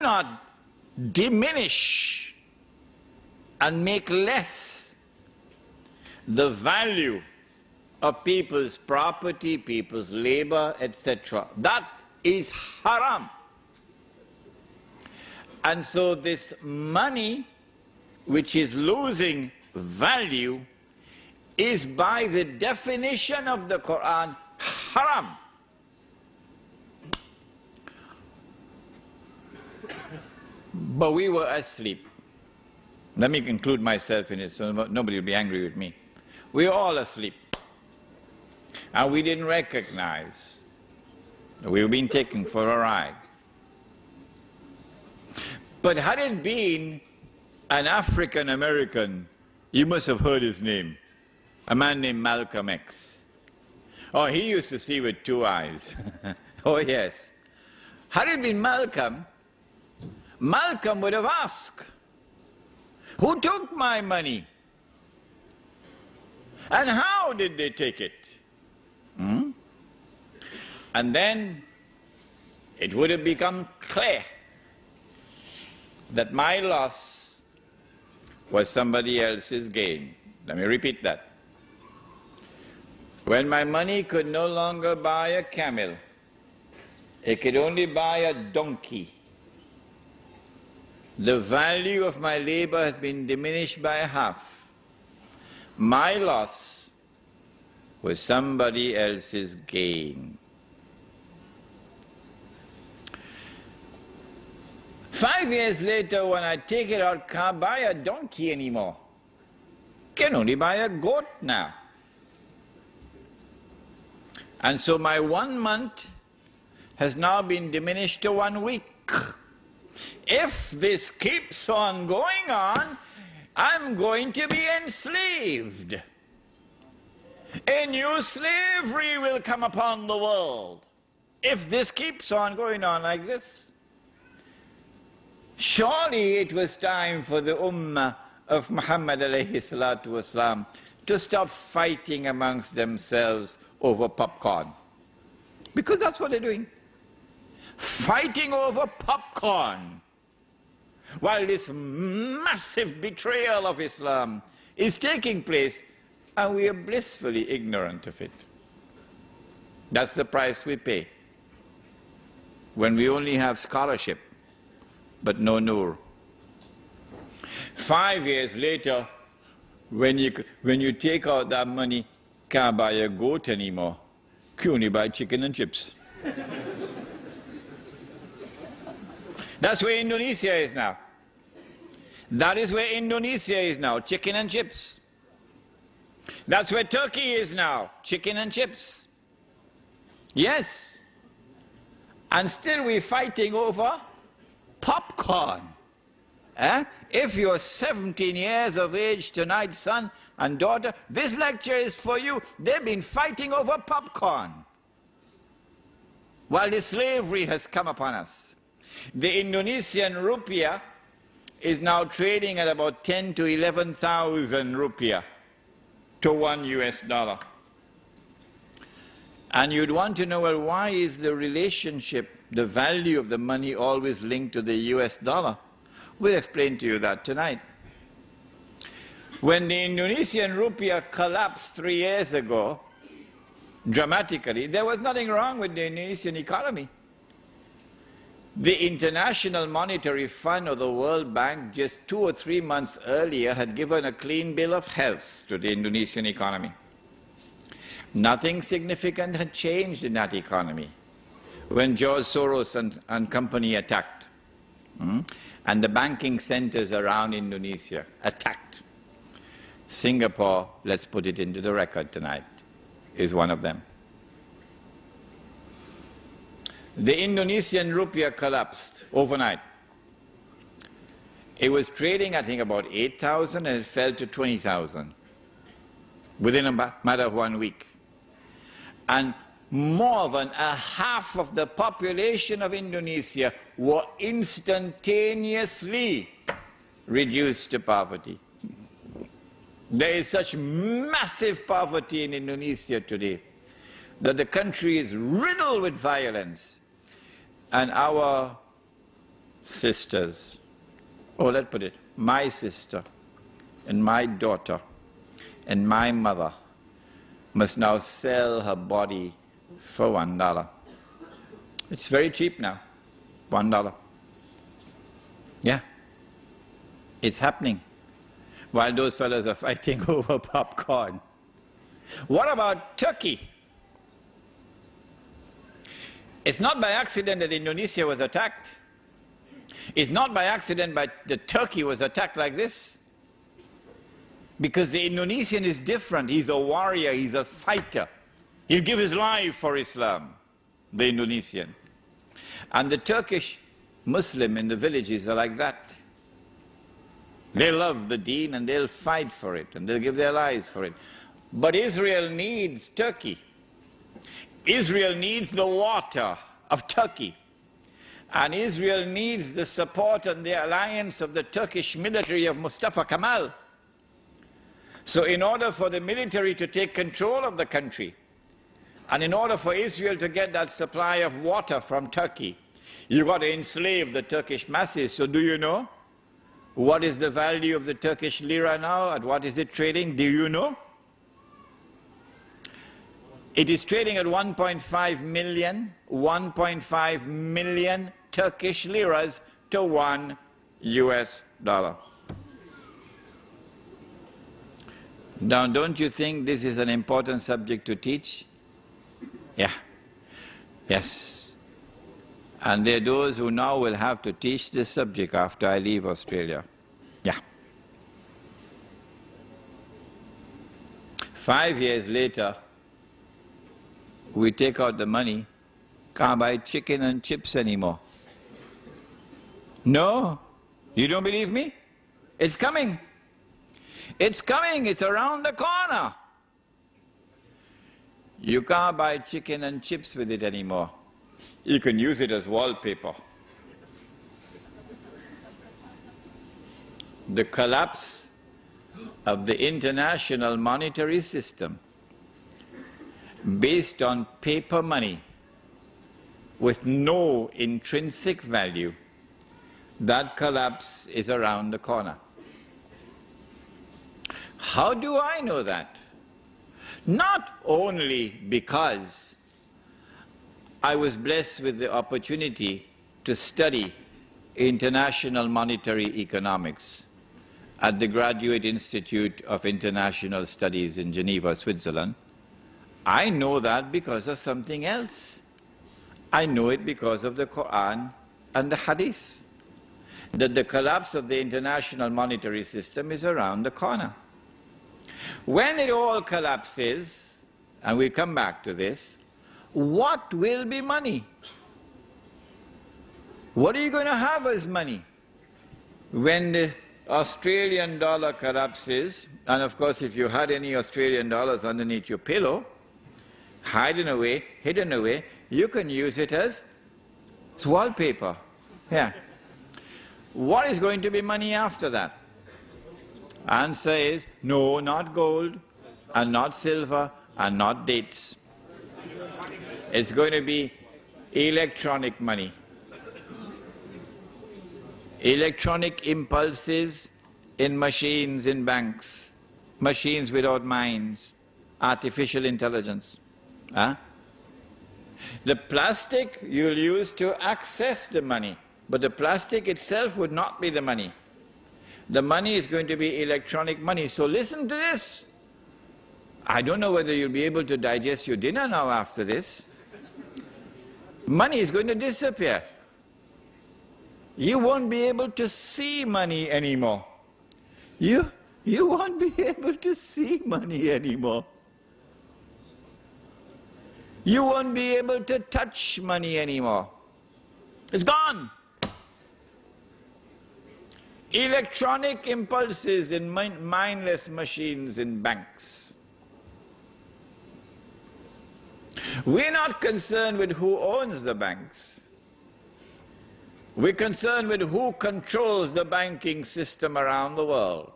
not diminish and make less the value of people's property, people's labor, etc. That is haram. And so this money, which is losing value, is by the definition of the Quran haram. But we were asleep. Let me include myself in it so nobody will be angry with me. We were all asleep. And we didn't recognize that we were being taken for a ride. But had it been an African American, you must have heard his name, a man named Malcolm X. Oh, he used to see with two eyes. Oh, yes. Had it been Malcolm, Malcolm would have asked, who took my money? And how did they take it? And then it would have become clear that my loss was somebody else's gain. Let me repeat that. When my money could no longer buy a camel, it could only buy a donkey. The value of my labor has been diminished by half. My loss was somebody else's gain. 5 years later, when I take it out, can't buy a donkey anymore. Can only buy a goat now. And so my 1 month has now been diminished to 1 week. If this keeps on going on, I'm going to be enslaved. A new slavery will come upon the world if this keeps on going on like this. Surely it was time for the ummah of Muhammad alayhi salatu wasalam to stop fighting amongst themselves over popcorn. Because that's what they're doing. Fighting over popcorn. While this massive betrayal of Islam is taking place, and we are blissfully ignorant of it. That's the price we pay when we only have scholarship but no nur. 5 years later, when you take out that money, can't buy a goat anymore. You only buy chicken and chips. That's where Indonesia is now. That is where Indonesia is now, chicken and chips. That's where Turkey is now, chicken and chips. Yes. And still we're fighting over popcorn. If you're 17 years of age tonight, son and daughter, this lecture is for you. They've been fighting over popcorn while the slavery has come upon us. The Indonesian rupiah is now trading at about 10 to 11,000 rupiah to $1 US. And you'd want to know, well, why is the relationship, the value of the money always linked to the US dollar? We'll explain to you that tonight. When the Indonesian rupiah collapsed 3 years ago, dramatically, there was nothing wrong with the Indonesian economy. The International Monetary Fund or the World Bank just 2 or 3 months earlier had given a clean bill of health to the Indonesian economy. Nothing significant had changed in that economy when George Soros and company attacked. And the banking centers around Indonesia attacked. Singapore, let's put it into the record tonight, is one of them. The Indonesian rupiah collapsed overnight. It was trading, I think, about 8,000 and it fell to 20,000 within a matter of 1 week. And more than a half of the population of Indonesia were instantaneously reduced to poverty. There is such massive poverty in Indonesia today that the country is riddled with violence. And our sisters, oh, let's put it, my sister and my daughter and my mother must now sell her body for $1. It's very cheap now, $1. Yeah, it's happening while those fellows are fighting over popcorn. What about Turkey? It's not by accident that Indonesia was attacked. It's not by accident that Turkey was attacked like this. Because the Indonesian is different. He's a warrior, he's a fighter. He'll give his life for Islam, the Indonesian. And the Turkish Muslim in the villages are like that. They love the deen and they'll fight for it and they'll give their lives for it. But Israel needs Turkey. Israel needs the water of Turkey. And Israel needs the support and the alliance of the Turkish military of Mustafa Kemal. So in order for the military to take control of the country, and in order for Israel to get that supply of water from Turkey, you've got to enslave the Turkish masses. So do you know what is the value of the Turkish lira now? At what is it trading? Do you know? It is trading at 1.5 million Turkish liras to $1 US. Now, don't you think this is an important subject to teach? Yeah. Yes. And there are those who now will have to teach this subject after I leave Australia. Yeah. 5 years later, we take out the money, can't buy chicken and chips anymore. No? You don't believe me? It's coming. It's coming, it's around the corner. You can't buy chicken and chips with it anymore. You can use it as wallpaper. The collapse of the international monetary system based on paper money with no intrinsic value, that collapse is around the corner. How do I know that? Not only because I was blessed with the opportunity to study international monetary economics at the Graduate Institute of International Studies in Geneva, Switzerland. I know that because of something else. I know it because of the Quran and the Hadith, that the collapse of the international monetary system is around the corner. When it all collapses, and we'll come back to this, what will be money? What are you going to have as money? When the Australian dollar collapses, and of course if you had any Australian dollars underneath your pillow, hidden away, you can use it as wallpaper. Yeah. What is going to be money after that? Answer is no, not gold, and not silver, and not dates. It's going to be electronic money. Electronic impulses in machines in banks, machines without minds, artificial intelligence. Huh? The plastic you'll use to access the money, but the plastic itself would not be the money. The money is going to be electronic money. So listen to this. I don't know whether you'll be able to digest your dinner now after this. Money is going to disappear. You won't be able to see money anymore. You won't be able to see money anymore. You won't be able to touch money anymore. It's gone. Electronic impulses in mindless machines in banks. We're not concerned with who owns the banks. We're concerned with who controls the banking system around the world.